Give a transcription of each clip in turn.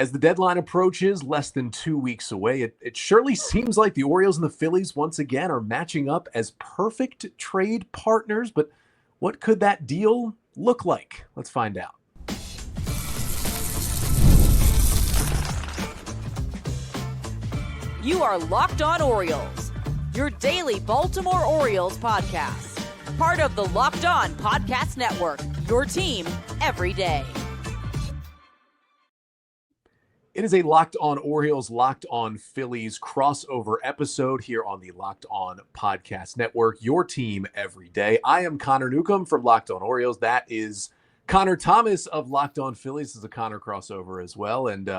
As the deadline approaches, less than 2 weeks away, it surely seems like the Orioles and the Phillies once again are matching up as perfect trade partners. But what could that deal look like? Let's find out. You are Locked On Orioles, your daily Baltimore Orioles podcast. Part of the Locked On Podcast Network, your team every day. It is a Locked On Orioles, Locked On Phillies crossover episode here on the Locked On Podcast Network, your team every day. I am Connor Newcomb from Locked On Orioles. That is Connor Thomas of Locked On Phillies. This is a Connor crossover as well. And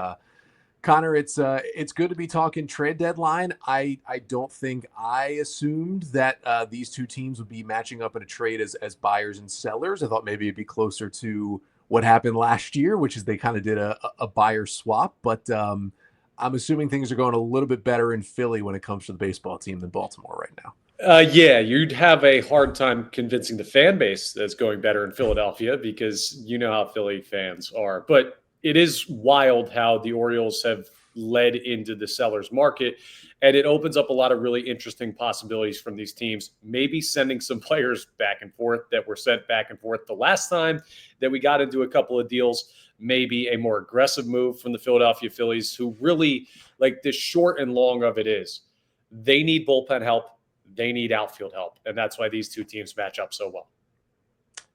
Connor, it's good to be talking trade deadline. I don't think I assumed that these two teams would be matching up in a trade as buyers and sellers. I thought maybe it'd be closer to what happened last year, which is they kind of did a buyer swap. But I'm assuming things are going a little bit better in Philly when it comes to the baseball team than Baltimore right now. Yeah, you'd have a hard time convincing the fan base that's going better in Philadelphia because you know how Philly fans are. But it is wild how the Orioles have led into the sellers market, and it opens up a lot of really interesting possibilities from these teams, maybe sending some players back and forth that were sent back and forth the last time that we got into a couple of deals, maybe a more aggressive move from the Philadelphia Phillies, who really, like, the short and long of it is they need bullpen help, they need outfield help, and that's why these two teams match up so well.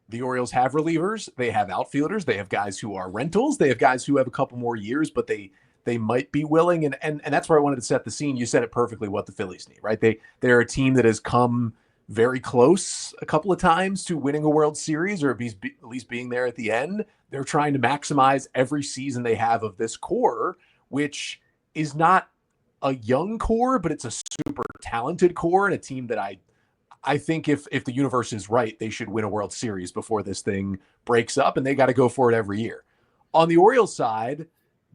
The Orioles have relievers, they have outfielders, they have guys who are rentals, they have guys who have a couple more years, but they might be willing. And that's where I wanted to set the scene. You said it perfectly what the Phillies need, right? They're a team that has come very close a couple of times to winning a World Series or at least being there at the end. They're trying to maximize every season they have of this core, which is not a young core, but it's a super talented core and a team that I think if the universe is right, they should win a World Series before this thing breaks up, and they got to go for it every year. On the Orioles side,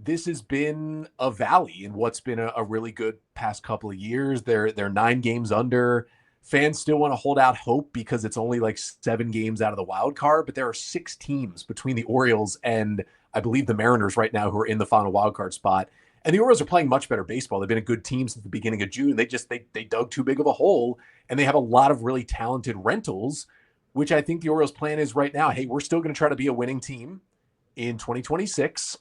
this has been a valley in what's been a really good past couple of years. They're 9 games under. Fans still want to hold out hope because it's only like 7 games out of the wild card, but there are 6 teams between the Orioles and I believe the Mariners right now who are in the final wild card spot. And the Orioles are playing much better baseball. They've been a good team since the beginning of June. They dug too big of a hole, and they have a lot of really talented rentals, which I think the Orioles' plan is right now, hey, we're still going to try to be a winning team in 2026,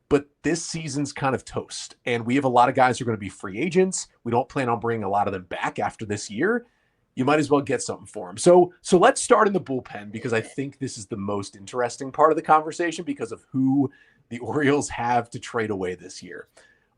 but this season's kind of toast. And we have a lot of guys who are going to be free agents. We don't plan on bringing a lot of them back after this year. You might as well get something for them. So let's start in the bullpen, because I think this is the most interesting part of the conversation because of who the Orioles have to trade away this year.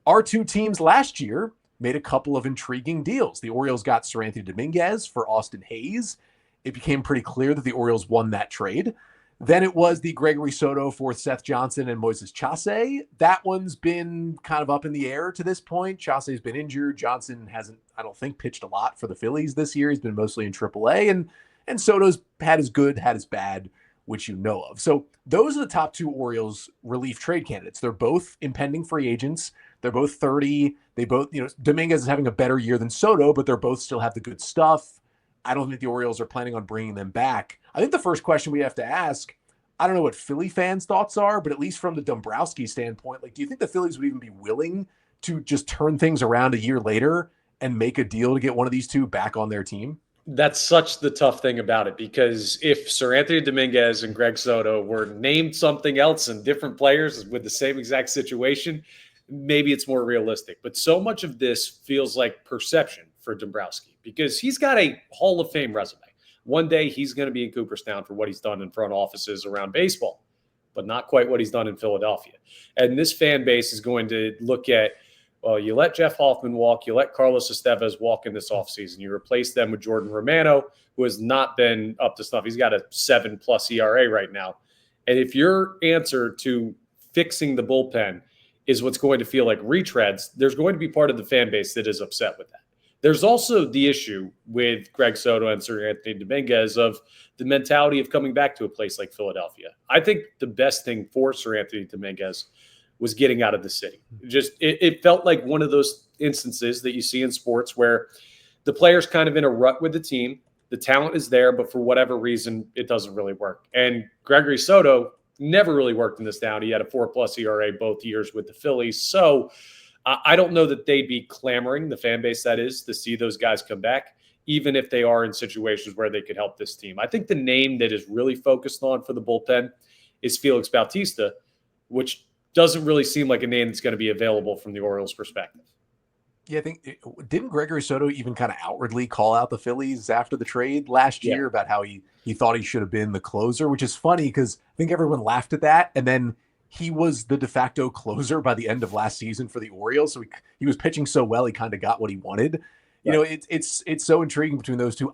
Our two teams last year made a couple of intriguing deals. The Orioles got Seranthony Dominguez for Austin Hayes. It became pretty clear that the Orioles won that trade. Then it was the Gregory Soto for Seth Johnson and Moises Chase. That one's been kind of up in the air to this point. Chase's been injured. Johnson hasn't, I don't think, pitched a lot for the Phillies this year. He's been mostly in AAA. And Soto's had his good, had his bad, which you know of. So those are the top 2 Orioles relief trade candidates. They're both impending free agents. They're both 30. They both, Dominguez is having a better year than Soto, but they're both still have the good stuff. I don't think the Orioles are planning on bringing them back. I think the first question we have to ask, I don't know what Philly fans' thoughts are, but at least from the Dombrowski standpoint, like, do you think the Phillies would even be willing to just turn things around a year later and make a deal to get one of these two back on their team? That's such the tough thing about it, because if Seranthony Dominguez and Greg Soto were named something else and different players with the same exact situation, maybe it's more realistic. But so much of this feels like perception for Dombrowski because he's got a Hall of Fame resume. One day he's going to be in Cooperstown for what he's done in front offices around baseball, but not quite what he's done in Philadelphia. And this fan base is going to look at, well, you let Jeff Hoffman walk, you let Carlos Estevez walk in this offseason. You replace them with Jordan Romano, who has not been up to snuff. He's got a 7+ ERA right now. And if your answer to fixing the bullpen is what's going to feel like retreads, there's going to be part of the fan base that is upset with that. There's also the issue with Greg Soto and Seranthony Dominguez of the mentality of coming back to a place like Philadelphia. I think the best thing for Seranthony Dominguez was getting out of the city. It felt like one of those instances that you see in sports where the player's kind of in a rut with the team. The talent is there, but for whatever reason, it doesn't really work. And Gregory Soto, never really worked in this town. He had a 4+ ERA both years with the Phillies. So I don't know that they'd be clamoring, the fan base that is, to see those guys come back, even if they are in situations where they could help this team. I think the name that is really focused on for the bullpen is Felix Bautista, which doesn't really seem like a name that's going to be available from the Orioles' perspective. Yeah, didn't Gregory Soto even kind of outwardly call out the Phillies after the trade last year about how he thought he should have been the closer, which is funny because I think everyone laughed at that. And then he was the de facto closer by the end of last season for the Orioles. So he was pitching so well, he kind of got what he wanted. Right. You know, it's so intriguing between those two.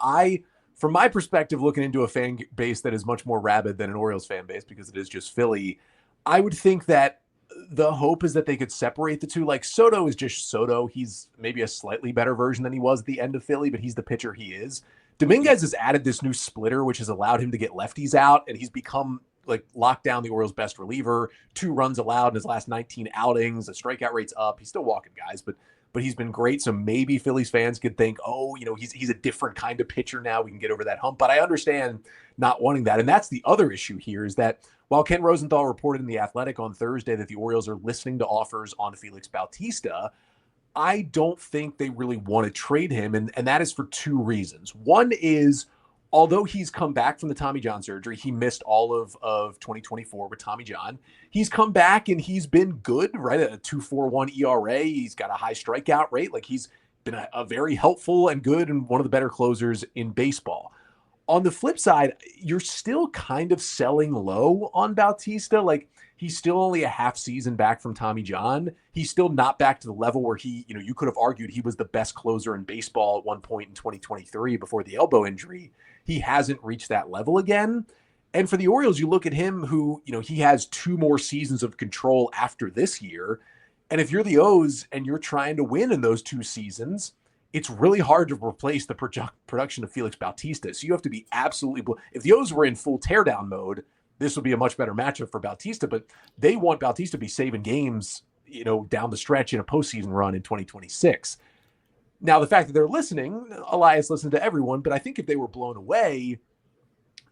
From my perspective, looking into a fan base that is much more rabid than an Orioles fan base because it is just Philly, I would think that the hope is that they could separate the two. Like Soto is just Soto. He's maybe a slightly better version than he was at the end of Philly, but he's the pitcher he is. Dominguez has added this new splitter, which has allowed him to get lefties out, and he's become like locked down the Orioles' best reliever. 2 runs allowed in his last 19 outings. The strikeout rate's up. He's still walking guys, but he's been great. So maybe Phillies fans could think, oh, you know, he's a different kind of pitcher now. We can get over that hump. But I understand not wanting that. And that's the other issue here is that while Ken Rosenthal reported in The Athletic on Thursday that the Orioles are listening to offers on Felix Bautista, I don't think they really want to trade him. And that is for 2 reasons. One is, although he's come back from the Tommy John surgery, he missed all of 2024 with Tommy John. He's come back and he's been good, right? At a 2.41 ERA. He's got a high strikeout rate. Like he's been a very helpful and good and one of the better closers in baseball. On the flip side, you're still kind of selling low on Bautista. Like he's still only a half season back from Tommy John. He's still not back to the level where you could have argued he was the best closer in baseball at one point in 2023 before the elbow injury. He hasn't reached that level again. And for the Orioles, you look at him who, he has 2 more seasons of control after this year. And if you're the O's and you're trying to win in those 2 seasons, it's really hard to replace the production of Felix Bautista. So you have to be absolutely if the O's were in full teardown mode, this would be a much better matchup for Bautista, but they want Bautista to be saving games, down the stretch in a postseason run in 2026. Now, the fact that they're listening, Elias listened to everyone, but I think if they were blown away,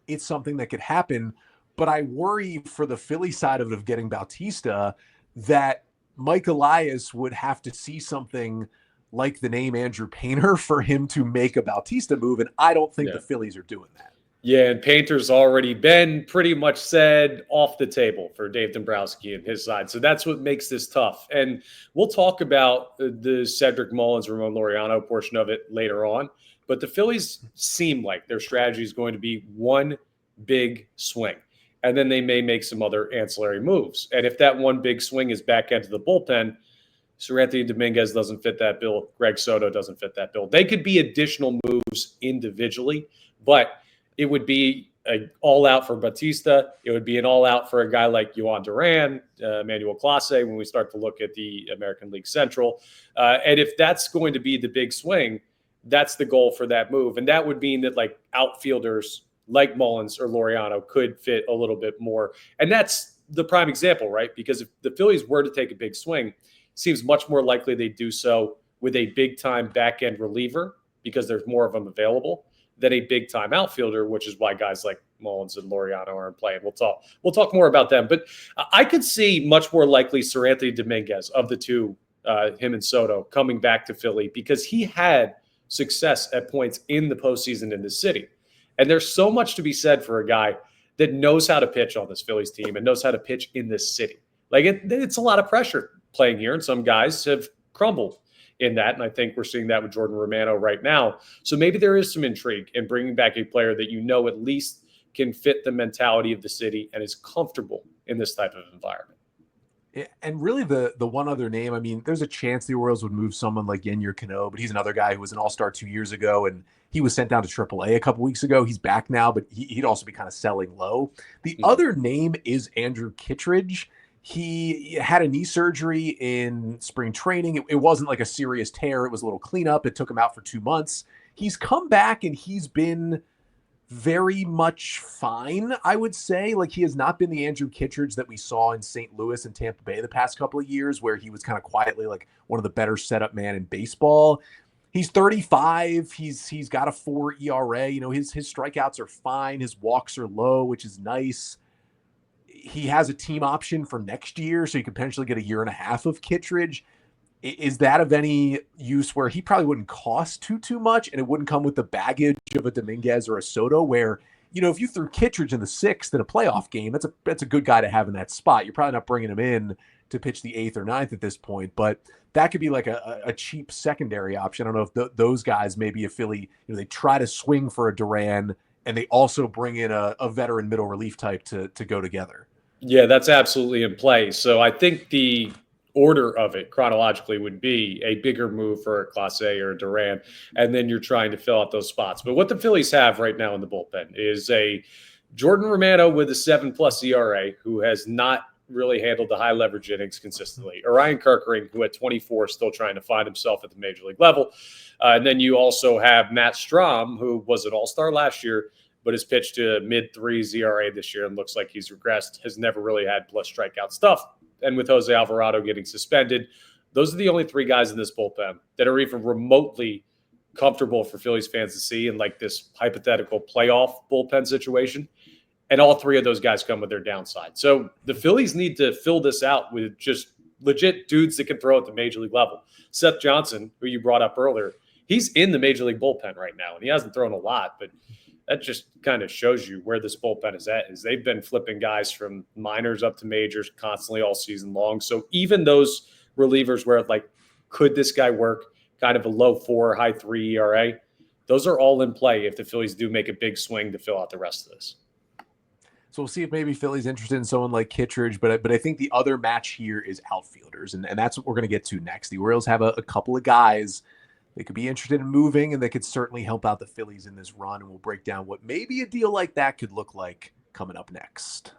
it's something that could happen. But I worry for the Philly side of getting Bautista that Mike Elias would have to see something like the name Andrew Painter for him to make a Bautista move. And I don't think the Phillies are doing that. Yeah, and Painter's already been pretty much said off the table for Dave Dombrowski and his side. So that's what makes this tough. And we'll talk about the Cedric Mullins, Ramon Laureano portion of it later on. But the Phillies seem like their strategy is going to be one big swing. And then they may make some other ancillary moves. And if that one big swing is back into the bullpen, Seranthony Dominguez doesn't fit that bill. Greg Soto doesn't fit that bill. They could be additional moves individually, but it would be an all-out for Bautista. It would be an all-out for a guy like Yohan Duran, Emmanuel Clase, when we start to look at the American League Central. And if that's going to be the big swing, that's the goal for that move. And that would mean that like outfielders like Mullins or Laureano could fit a little bit more. And that's the prime example, right? Because if the Phillies were to take a big swing, it seems much more likely they do so with a big-time back-end reliever because there's more of them available than a big-time outfielder, which is why guys like Mullins and Laureano are in play. And we'll talk more about them. But I could see much more likely Seranthony Dominguez of the two, him and Soto, coming back to Philly because he had success at points in the postseason in this city. And there's so much to be said for a guy that knows how to pitch on this Phillies team and knows how to pitch in this city. Like it's a lot of pressure playing here, and some guys have crumbled in that. And I think we're seeing that with Jordan Romano right now. So maybe there is some intrigue in bringing back a player that at least can fit the mentality of the city and is comfortable in this type of environment. And really the one other name, I mean, there's a chance the Orioles would move someone like Yennier Cano, but he's another guy who was an all-star 2 years ago, and he was sent down to AAA a couple weeks ago. He's back now, but he'd also be kind of selling low. The other name is Andrew Kittredge. He had a knee surgery in spring training. It wasn't like a serious tear. It was a little cleanup. It took him out for 2 months. He's come back and he's been very much fine, I would say. Like he has not been the Andrew Kittredge that we saw in St. Louis and Tampa Bay the past couple of years, where he was kind of quietly like one of the better setup man in baseball. He's 35. He's got a 4 ERA. His strikeouts are fine. His walks are low, which is nice. he has a team option for next year, so you could potentially get a year and a half of Kittredge. Is that of any use where he probably wouldn't cost too much, and it wouldn't come with the baggage of a Dominguez or a Soto where, if you threw Kittredge in the 6th in a playoff game, that's a good guy to have in that spot. You're probably not bringing him in to pitch the 8th or 9th at this point, but that could be like a cheap secondary option. I don't know if those guys, maybe a Philly, they try to swing for a Duran and they also bring in a veteran middle relief type to go together. Yeah, that's absolutely in play. So I think the order of it chronologically would be a bigger move for a Clase or a Duran, and then you're trying to fill out those spots. But what the Phillies have right now in the bullpen is a Jordan Romano with a 7+ ERA, who has not really handled the high leverage innings consistently. Orion Kerkering, who at 24 is still trying to find himself at the major league level. And then you also have Matt Strom, who was an all-star last year, but has pitched to mid-3s ERA this year and looks like he's regressed, has never really had plus strikeout stuff. And with Jose Alvarado getting suspended, those are the only 3 guys in this bullpen that are even remotely comfortable for Phillies fans to see in like this hypothetical playoff bullpen situation. And all 3 of those guys come with their downside. So the Phillies need to fill this out with just legit dudes that can throw at the major league level. Seth Johnson, who you brought up earlier, he's in the major league bullpen right now, and he hasn't thrown a lot, but that just kind of shows you where this bullpen is at. Is they've been flipping guys from minors up to majors constantly all season long. So even those relievers where like, could this guy work, kind of a low 4, high 3 ERA, those are all in play if the Phillies do make a big swing to fill out the rest of this. So we'll see if maybe Philly's interested in someone like Kittredge, but I think the other match here is outfielders, and that's what we're going to get to next. The Orioles have a couple of guys they could be interested in moving, and they could certainly help out the Phillies in this run, and we'll break down what maybe a deal like that could look like coming up next.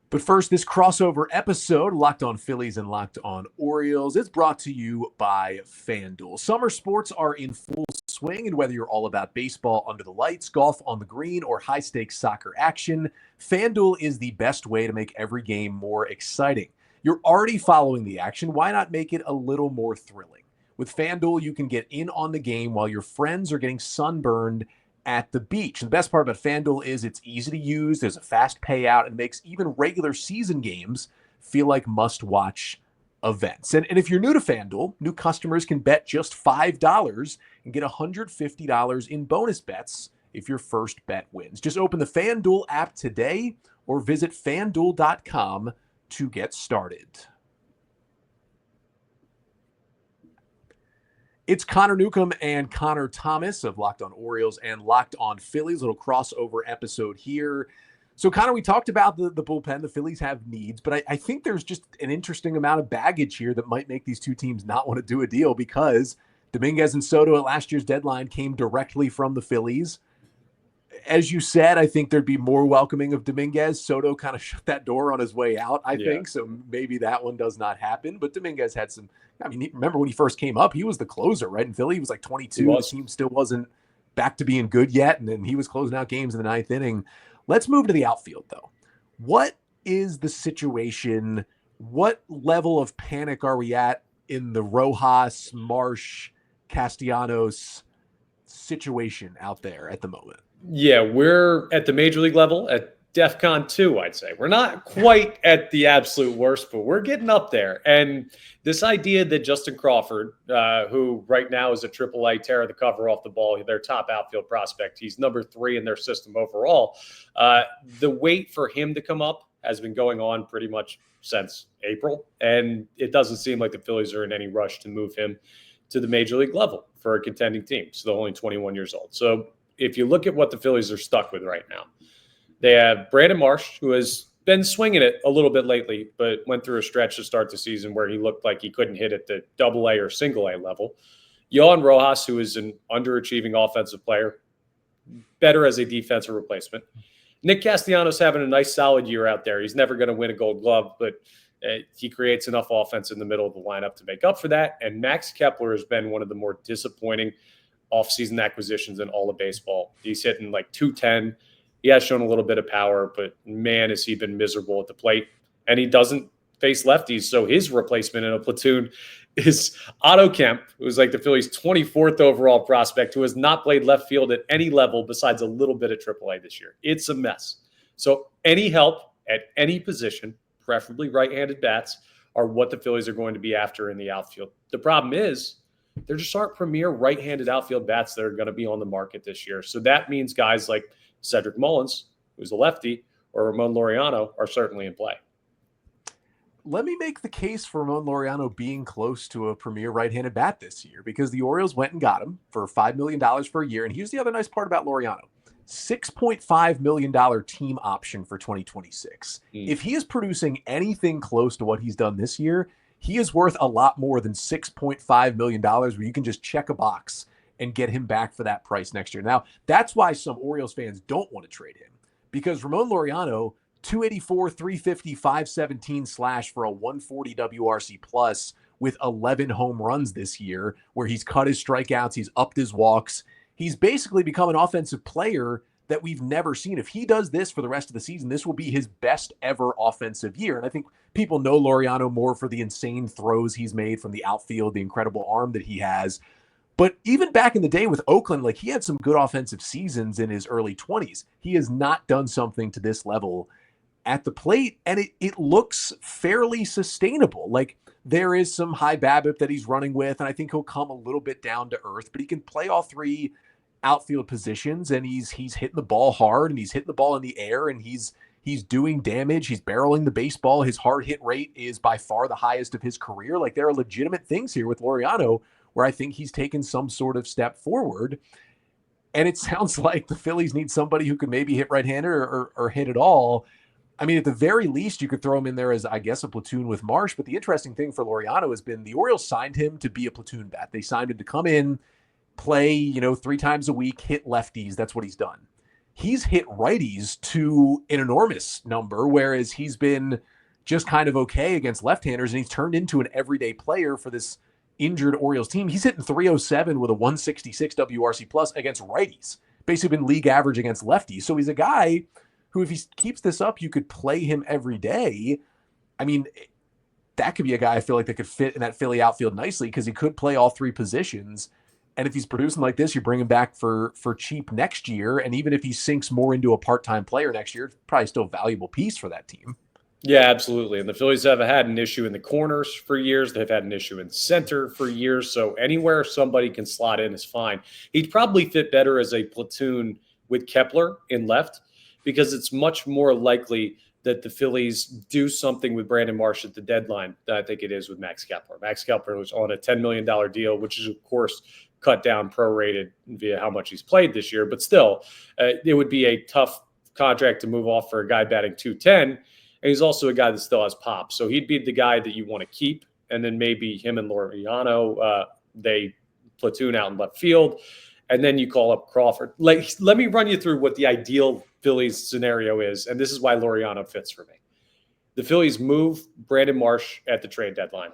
But first, this crossover episode, Locked On Phillies and Locked On Orioles, is brought to you by FanDuel. Summer sports are in full swing, and whether you're all about baseball under the lights, golf on the green, or high-stakes soccer action, FanDuel is the best way to make every game more exciting. You're already following the action. Why not make it a little more thrilling? With FanDuel, you can get in on the game while your friends are getting sunburned at the beach. And the best part about FanDuel is it's easy to use. There's a fast payout and makes even regular season games feel like must-watch events. And if you're new to FanDuel, new customers can bet just $5 and get $150 in bonus bets if your first bet wins. Just open the FanDuel app today or visit FanDuel.com to get started. It's Connor Newcomb and Connor Thomas of Locked On Orioles and Locked On Phillies. Little crossover episode here. So, Connor, we talked about the bullpen. The Phillies have needs, but I think there's just an interesting amount of baggage here that might make these two teams not want to do a deal because Dominguez and Soto at last year's deadline came directly from the Phillies. As you said, I think there'd be more welcoming of Dominguez. Soto kind of shut that door on his way out, I think. So maybe that one does not happen. But Dominguez had some, remember when he first came up, he was the closer, right? In Philly, he was like 22. The team still wasn't back to being good yet. And then he was closing out games in the 9th inning. Let's move to the outfield, though. What is the situation? What level of panic are we at in the Rojas, Marsh, Castellanos situation out there at the moment? Yeah, we're at the major league level at DEFCON 2, I'd say. We're not quite at the absolute worst, but we're getting up there. And this idea that Justin Crawford, who right now is a AAA tear the cover off the ball, their top outfield prospect, he's number 3 in their system overall. The wait for him to come up has been going on pretty much since April, and it doesn't seem like the Phillies are in any rush to move him to the major league level for a contending team. So they're only 21 years old. So if you look at what the Phillies are stuck with right now, they have Brandon Marsh, who has been swinging it a little bit lately, but went through a stretch to start the season where he looked like he couldn't hit at the AA or single A level. Yohan Rojas, who is an underachieving offensive player, better as a defensive replacement. Nick Castellanos having a nice solid year out there. He's never going to win a Gold Glove, but he creates enough offense in the middle of the lineup to make up for that. And Max Kepler has been one of the more disappointing offseason acquisitions in all of baseball. He's hitting like 210. He has shown a little bit of power, but man, has he been miserable at the plate. And he doesn't face lefties. So his replacement in a platoon is Otto Kemp, who's like the Phillies' 24th overall prospect, who has not played left field at any level besides a little bit of AAA this year. It's a mess. So any help at any position, preferably right-handed bats, are what the Phillies are going to be after in the outfield. The problem is there just aren't premier right-handed outfield bats that are going to be on the market this year. So that means guys like Cedric Mullins, who's a lefty, or Ramon Laureano are certainly in play. Let me make the case for Ramon Laureano being close to a premier right-handed bat this year, because the Orioles went and got him for $5 million per year. And here's the other nice part about Laureano. $6.5 million team option for 2026. If he is producing anything close to what he's done this year, he is worth a lot more than $6.5 million, where you can just check a box and get him back for that price next year. Now, that's why some Orioles fans don't want to trade him, because Ramon Laureano, 284, 350, 517 slash for a 140 WRC plus with 11 home runs this year, where he's cut his strikeouts, he's upped his walks. He's basically become an offensive player that we've never seen. If he does this for the rest of the season, this will be his best ever offensive year. And I think people know Laureano more for the insane throws he's made from the outfield, the incredible arm that he has. But even back in the day with Oakland, like, he had some good offensive seasons in his early 20s. He has not done something to this level at the plate, and it looks fairly sustainable. Like, there is some high BABIP that he's running with, and I think he'll come a little bit down to earth, but he can play all three outfield positions, and he's hitting the ball hard, and he's hitting the ball in the air, and he's doing damage. He's barreling the baseball. His hard hit rate is by far the highest of his career. Like, there are legitimate things here with Laureano where I think he's taken some sort of step forward. And it sounds like the Phillies need somebody who could maybe hit right-handed or hit it all. I mean, at the very least, you could throw him in there as, I guess, a platoon with Marsh. But the interesting thing for Laureano has been the Orioles signed him to be a platoon bat. They signed him to come in, play, 3 times a week, hit lefties. That's what he's done. He's hit righties to an enormous number, whereas he's been just kind of okay against left-handers, and he's turned into an everyday player for this injured Orioles team. He's hitting 307 with a 166 WRC plus against righties, basically been league average against lefties. So he's a guy who, if he keeps this up, you could play him every day. I mean, that could be a guy I feel like that could fit in that Philly outfield nicely, because he could play all three positions. And if he's producing like this, you bring him back for cheap next year. And even if he sinks more into a part-time player next year, it's probably still a valuable piece for that team. Yeah, absolutely. And the Phillies have had an issue in the corners for years. They've had an issue in center for years. So anywhere somebody can slot in is fine. He'd probably fit better as a platoon with Kepler in left, because it's much more likely that the Phillies do something with Brandon Marsh at the deadline than I think it is with Max Kepler. Max Kepler was on a $10 million deal, which is, of course, cut down prorated via how much he's played this year. But still, it would be a tough contract to move off for a guy batting 210. And he's also a guy that still has pop. So he'd be the guy that you want to keep. And then maybe him and Laureano, they platoon out in left field. And then you call up Crawford. Let me run you through what the ideal Phillies scenario is. And this is why Laureano fits for me. The Phillies move Brandon Marsh at the trade deadline.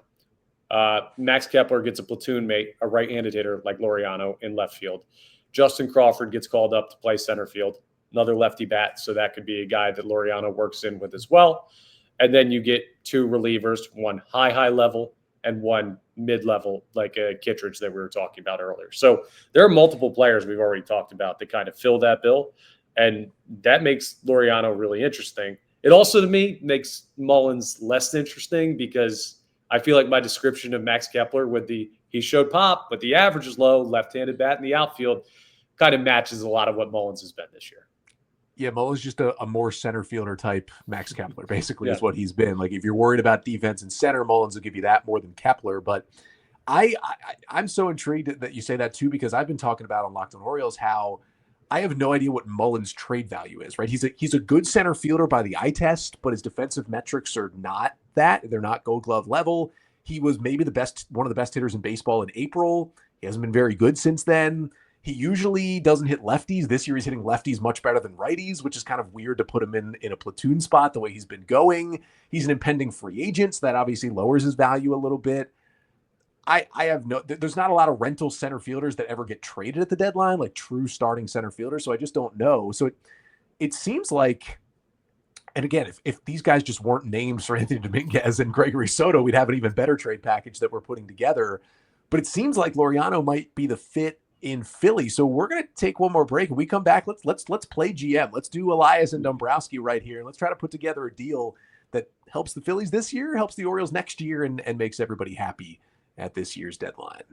Max Kepler gets a platoon mate, a right-handed hitter like Laureano in left field. Justin Crawford gets called up to play center field. Another lefty bat, so that could be a guy that Laureano works in with as well. And then you get 2 relievers, one high level and one mid-level, like a Kittredge that we were talking about earlier. So there are multiple players we've already talked about that kind of fill that bill, and that makes Laureano really interesting. It also, to me, makes Mullins less interesting, because I feel like my description of Max Kepler with he showed pop, but the average is low, left-handed bat in the outfield, kind of matches a lot of what Mullins has been this year. Yeah, Mullins just a more center fielder type Max Kepler, basically, is what he's been. Like, if you're worried about defense and center, Mullins will give you that more than Kepler. But I'm so intrigued that you say that too, because I've been talking about on Locked On Orioles how I have no idea what Mullins' trade value is, right? He's a good center fielder by the eye test, but his defensive metrics are not that. They're not Gold Glove level. He was maybe one of the best hitters in baseball in April. He hasn't been very good since then. He usually doesn't hit lefties. This year he's hitting lefties much better than righties, which is kind of weird to put him in a platoon spot the way he's been going. He's an impending free agent, so that obviously lowers his value a little bit. There's not a lot of rental center fielders that ever get traded at the deadline, like true starting center fielders, so I just don't know. So it seems like And again, if these guys just weren't named for Anthony Dominguez and Gregory Soto, we'd have an even better trade package that we're putting together. But it seems like Laureano might be the fit in Philly. So we're going to take one more break. When we come back, let's play GM. Let's do Elias and Dombrowski right here. And let's try to put together a deal that helps the Phillies this year, helps the Orioles next year, and makes everybody happy at this year's deadline.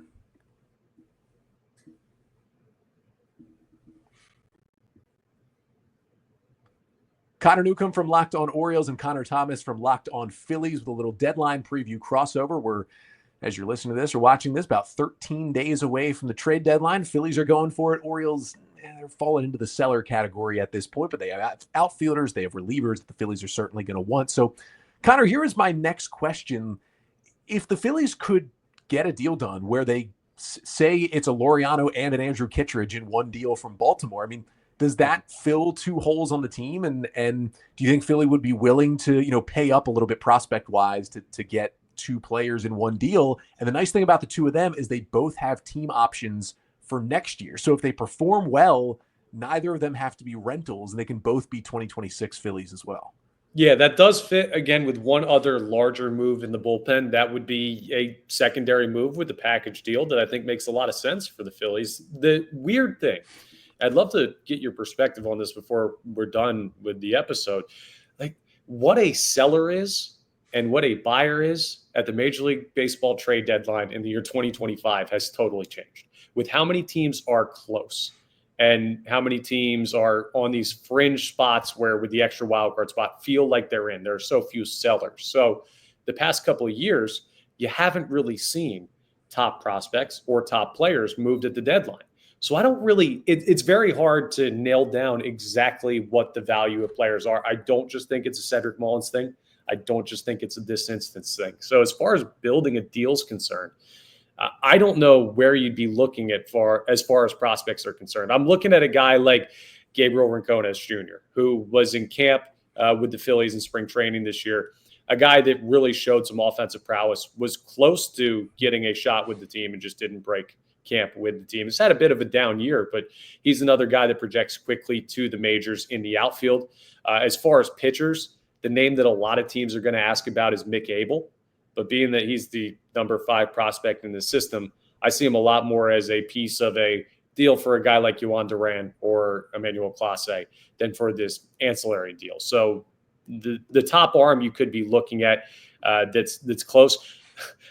Connor Newcomb from Locked On Orioles and Connor Thomas from Locked On Phillies with a little deadline preview crossover. We're, as you're listening to this or watching this, about 13 days away from the trade deadline. Phillies are going for it. Orioles, they're falling into the seller category at this point, but they have outfielders, they have relievers that the Phillies are certainly going to want. So, Connor, here is my next question. If the Phillies could get a deal done where they say it's a Laureano and an Andrew Kittredge in one deal from Baltimore, I mean, does that fill two holes on the team? And do you think Philly would be willing to, pay up a little bit prospect wise to get two players in one deal? And the nice thing about the two of them is they both have team options for next year. So if they perform well, neither of them have to be rentals and they can both be 2026 Phillies as well. Yeah, that does fit again with one other larger move in the bullpen. That would be a secondary move with the package deal that I think makes a lot of sense for the Phillies. The weird thing, I'd love to get your perspective on this before we're done with the episode. Like what a seller is and what a buyer is at the Major League Baseball trade deadline in the year 2025 has totally changed with how many teams are close and how many teams are on these fringe spots where with the extra wild card spot feel like they're in. There are so few sellers. So the past couple of years, you haven't really seen top prospects or top players moved at the deadline. So I don't really, it's very hard to nail down exactly what the value of players are. I don't just think it's a Cedric Mullins thing. I don't just think it's a this instance thing. So as far as building a deal is concerned, I don't know where you'd be looking at as far as prospects are concerned. I'm looking at a guy like Gabriel Rincones Jr., who was in camp with the Phillies in spring training this year, a guy that really showed some offensive prowess, was close to getting a shot with the team and just didn't break camp with the team. He's had a bit of a down year, but he's another guy that projects quickly to the majors in the outfield. As far as pitchers, the name that a lot of teams are going to ask about is Mick Abel. But being that he's the number 5 prospect in the system, I see him a lot more as a piece of a deal for a guy like Yohan Duran or Emmanuel Clase than for this ancillary deal. So the top arm you could be looking at that's close.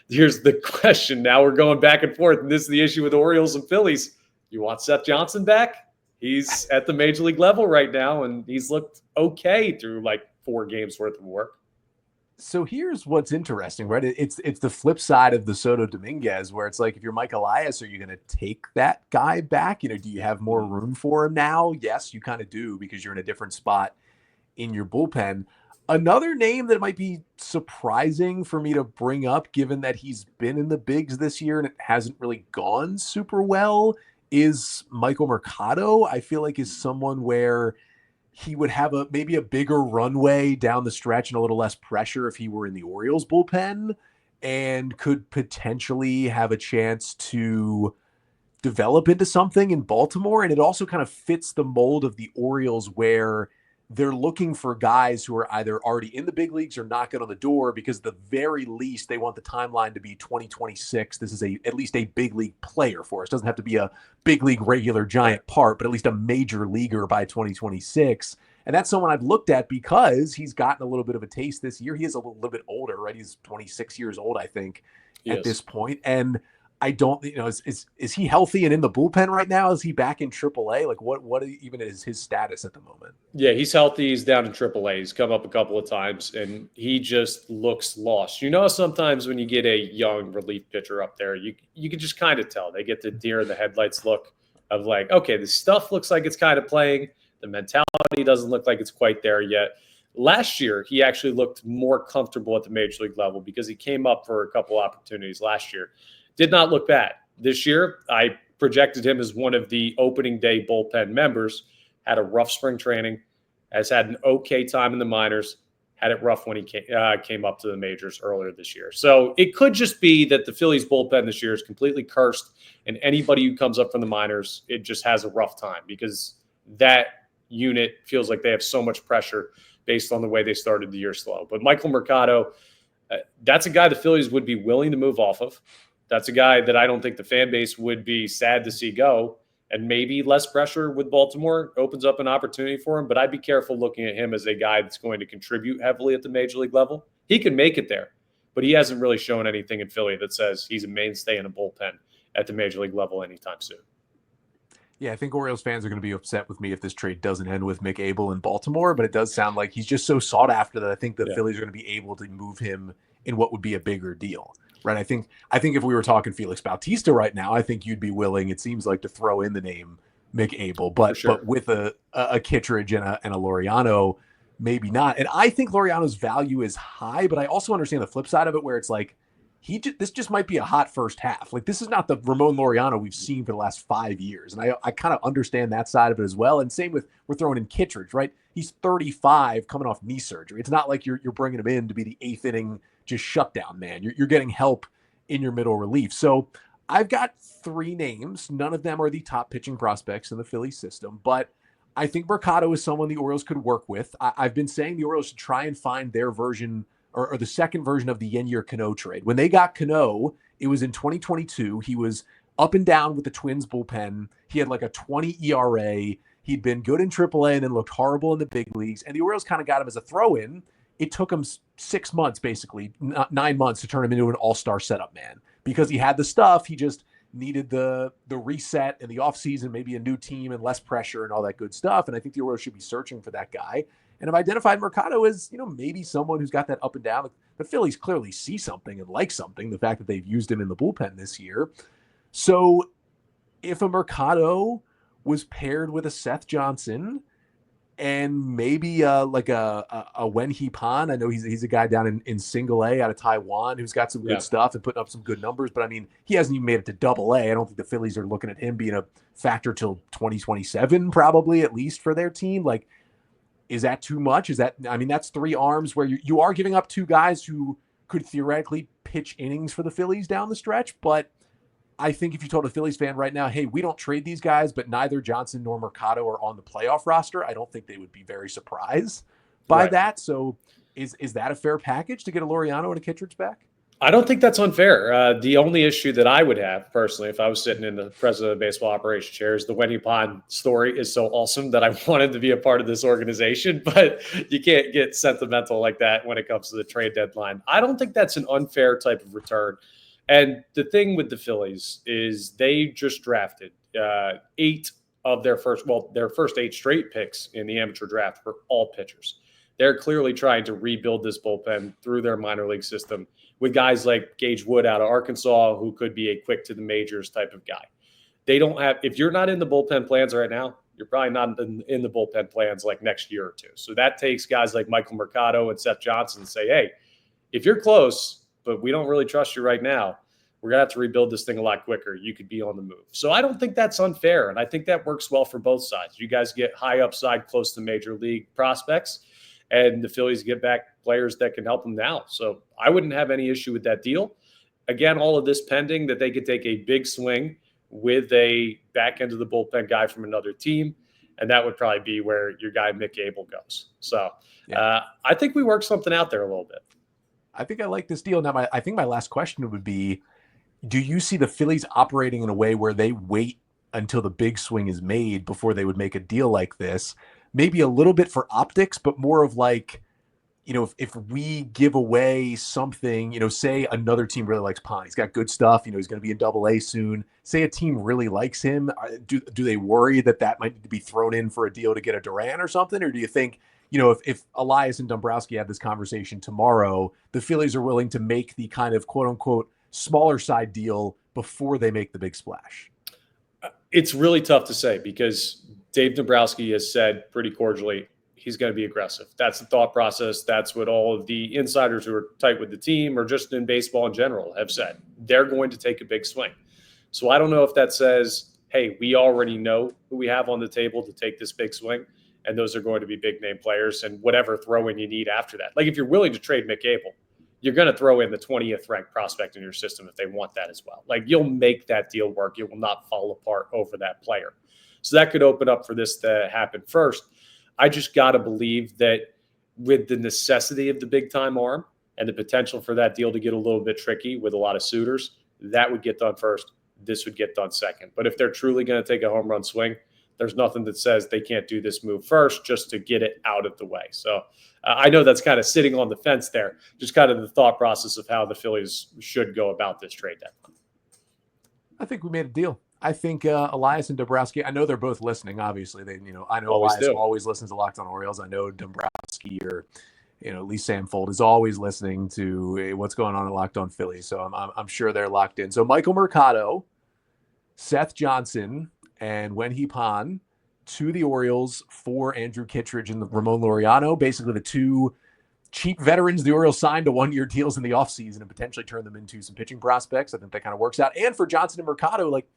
Here's the question. Now we're going back and forth, and this is the issue with the Orioles and Phillies. You want Seth Johnson back? He's at the major league level right now, and he's looked okay through like 4 games worth of work. So here's what's interesting, right? It's the flip side of the Soto Dominguez, where it's like, if you're Mike Elias, are you going to take that guy back? Do you have more room for him now? Yes, you kind of do, because you're in a different spot in your bullpen. Another name that might be surprising for me to bring up, given that he's been in the bigs this year and it hasn't really gone super well, is Michael Mercado. I feel like is someone where he would have maybe a bigger runway down the stretch and a little less pressure if he were in the Orioles bullpen, and could potentially have a chance to develop into something in Baltimore. And it also kind of fits the mold of the Orioles, where they're looking for guys who are either already in the big leagues or knocking on the door, because at the very least they want the timeline to be 2026. This is at least a big league player for us. Doesn't have to be a big league regular giant part, but at least a major leaguer by 2026. And that's someone I've looked at because he's gotten a little bit of a taste this year. He is a little bit older, right? He's 26 years old, I think, at this point. And I don't, is he healthy and in the bullpen right now? Is he back in AAA? Like what even is his status at the moment? Yeah, he's healthy. He's down in AAA. He's come up a couple of times and he just looks lost. Sometimes when you get a young relief pitcher up there, you can just kind of tell. They get the deer in the headlights look of like, okay, the stuff looks like it's kind of playing. The mentality doesn't look like it's quite there yet. Last year, he actually looked more comfortable at the major league level because he came up for a couple opportunities last year. Did not look bad. This year, I projected him as one of the opening day bullpen members, had a rough spring training, has had an okay time in the minors, had it rough when he came up to the majors earlier this year. So it could just be that the Phillies bullpen this year is completely cursed, and anybody who comes up from the minors, it just has a rough time because that unit feels like they have so much pressure based on the way they started the year slow. But Michael Mercado, that's a guy the Phillies would be willing to move off of. That's a guy that I don't think the fan base would be sad to see go. And maybe less pressure with Baltimore opens up an opportunity for him. But I'd be careful looking at him as a guy that's going to contribute heavily at the major league level. He can make it there, but he hasn't really shown anything in Philly that says he's a mainstay in a bullpen at the major league level anytime soon. Yeah, I think Orioles fans are going to be upset with me if this trade doesn't end with Mick Abel in Baltimore, but it does sound like he's just so sought after that I think the Phillies are going to be able to move him in what would be a bigger deal, right? I think if we were talking Felix Bautista right now, I think you'd be willing, it seems like, to throw in the name Mick Abel, but with a Kittredge and a Laureano, maybe not. And I think Laureano's value is high, but I also understand the flip side of it where it's like, this just might be a hot first half. Like, this is not the Ramon Laureano we've seen for the last 5 years. And I kind of understand that side of it as well. And same with, we're throwing in Kittredge, right? He's 35 coming off knee surgery. It's not like you're bringing him in to be the 8th inning, just shutdown man. You're getting help in your middle relief. So I've got 3 names. None of them are the top pitching prospects in the Philly system, but I think Mercado is someone the Orioles could work with. I've been saying the Orioles should try and find their version or the second version of the Yennier Cano trade. When they got Cano, it was in 2022. He was up and down with the Twins bullpen. He had like a 20 ERA. He'd been good in AAA and then looked horrible in the big leagues. And the Orioles kind of got him as a throw-in. It took him 6 months, basically, 9 months to turn him into an all-star setup man because he had the stuff. He just needed the reset in the offseason, maybe a new team and less pressure and all that good stuff. And I think the Orioles should be searching for that guy. And I've identified Mercado as, maybe someone who's got that up and down. The Phillies clearly see something and like something, the fact that they've used him in the bullpen this year. So if a Mercado was paired with a Seth Johnson and maybe like a Wenhee Pan, I know he's a guy down in single A out of Taiwan who's got some good stuff and putting up some good numbers, but I mean, he hasn't even made it to double A. I don't think the Phillies are looking at him being a factor till 2027, probably at least for their team. Like, is that too much? That's 3 arms where you are giving up 2 guys who could theoretically pitch innings for the Phillies down the stretch. But I think if you told a Phillies fan right now, hey, we don't trade these guys, but neither Johnson nor Mercado are on the playoff roster, I don't think they would be very surprised by that. So is that a fair package to get a Laureano and a Kittredge back? I don't think that's unfair. The only issue that I would have personally, if I was sitting in the president of baseball operations chair, is the Wenhee Pan story is so awesome that I wanted to be a part of this organization, but you can't get sentimental like that when it comes to the trade deadline. I don't think that's an unfair type of return. And the thing with the Phillies is they just drafted 8 of their first 8 straight picks in the amateur draft were all pitchers. They're clearly trying to rebuild this bullpen through their minor league system with guys like Gage Wood out of Arkansas, who could be a quick to the majors type of guy. They don't have, if you're not in the bullpen plans right now, you're probably not in the bullpen plans like next year or two. So that takes guys like Michael Mercado and Seth Johnson to say, hey, if you're close, but we don't really trust you right now, we're going to have to rebuild this thing a lot quicker. You could be on the move. So I don't think that's unfair. And I think that works well for both sides. You guys get high upside, close to major league prospects, and the Phillies get back players that can help them now. So I wouldn't have any issue with that deal. Again, all of this pending that they could take a big swing with a back end of the bullpen guy from another team. And that would probably be where your guy Mick Abel goes. So I think we worked something out there a little bit. I think I like this deal. Now, I think my last question would be, do you see the Phillies operating in a way where they wait until the big swing is made before they would make a deal like this? Maybe a little bit for optics, but more of like, if we give away something, say another team really likes Pine. He's got good stuff. He's going to be in Double A soon. Say a team really likes him. Do they worry that might need to be thrown in for a deal to get a Duran or something? Or do you think, if Elias and Dombrowski have this conversation tomorrow, the Phillies are willing to make the kind of quote unquote smaller side deal before they make the big splash? It's really tough to say because Dave Dombrowski has said pretty cordially he's going to be aggressive. That's the thought process. That's what all of the insiders who are tight with the team or just in baseball in general have said. They're going to take a big swing. So I don't know if that says, hey, we already know who we have on the table to take this big swing, and those are going to be big name players and whatever throw-in you need after that. Like if you're willing to trade Mick Abel, you're going to throw in the 20th ranked prospect in your system if they want that as well. Like you'll make that deal work. It will not fall apart over that player. So that could open up for this to happen first. I just got to believe that with the necessity of the big time arm and the potential for that deal to get a little bit tricky with a lot of suitors, that would get done first. This would get done second. But if they're truly going to take a home run swing, there's nothing that says they can't do this move first just to get it out of the way. So I know that's kind of sitting on the fence there, just kind of the thought process of how the Phillies should go about this trade deadline. I think we made a deal. I think Elias and Dombrowski, I know they're both listening, obviously. I know Always Elias do. always listens to Locked on Orioles. I know Dombrowski or at least Sam Fold is always listening to what's going on in Locked on Phillies. So I'm sure they're locked in. So Michael Mercado, Seth Johnson, and Wenhee Pan to the Orioles for Andrew Kittredge and Ramon Laureano, basically the two cheap veterans the Orioles signed to one-year deals in the offseason and potentially turn them into some pitching prospects. I think that kind of works out. And for Johnson and Mercado, like,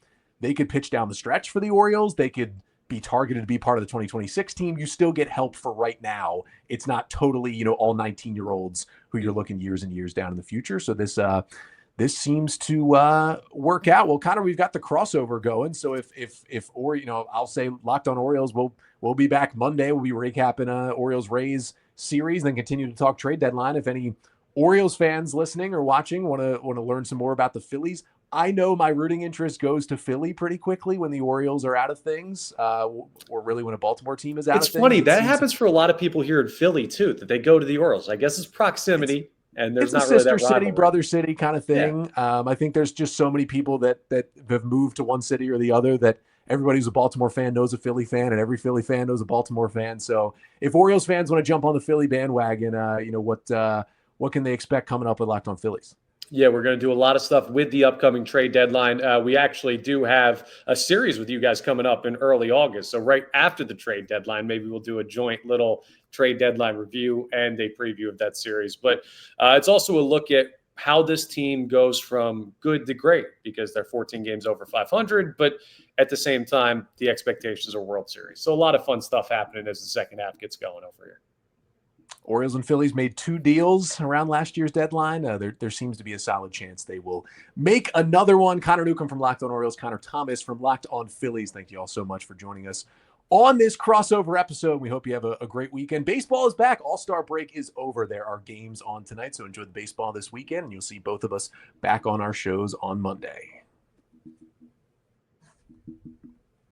they could pitch down the stretch for the Orioles. They could be targeted to be part of the 2026 team. You still get help for right now. It's not totally, all 19-year-olds who you're looking years and years down in the future. So this seems to work out. Well, kind of, we've got the crossover going. So I'll say Locked on Orioles, we'll be back Monday. We'll be recapping Orioles Rays series, then continue to talk trade deadline. If any Orioles fans listening or watching want to learn some more about the Phillies, I know my rooting interest goes to Philly pretty quickly when the Orioles are out of things, or really when a Baltimore team is out of things. It's funny. That happens for a lot of people here in Philly, too, that they go to the Orioles. I guess it's proximity. And there's not really that rivalry. It's a sister city, brother city kind of thing. Yeah. I think there's just so many people that have moved to one city or the other that everybody who's a Baltimore fan knows a Philly fan, and every Philly fan knows a Baltimore fan. So if Orioles fans want to jump on the Philly bandwagon, what can they expect coming up with Locked on Phillies? Yeah, we're going to do a lot of stuff with the upcoming trade deadline. We actually do have a series with you guys coming up in early August. So right after the trade deadline, maybe we'll do a joint little trade deadline review and a preview of that series. But it's also a look at how this team goes from good to great, because they're 14 games over 500. But at the same time, the expectations are World Series. So a lot of fun stuff happening as the second half gets going over here. Orioles and Phillies made 2 deals around last year's deadline. There seems to be a solid chance they will make another one. Connor Newcomb from Locked on Orioles, Connor Thomas from Locked on Phillies. Thank you all so much for joining us on this crossover episode. We hope you have a great weekend. Baseball is back. All-Star break is over. There are games on tonight, so enjoy the baseball this weekend, and you'll see both of us back on our shows on Monday.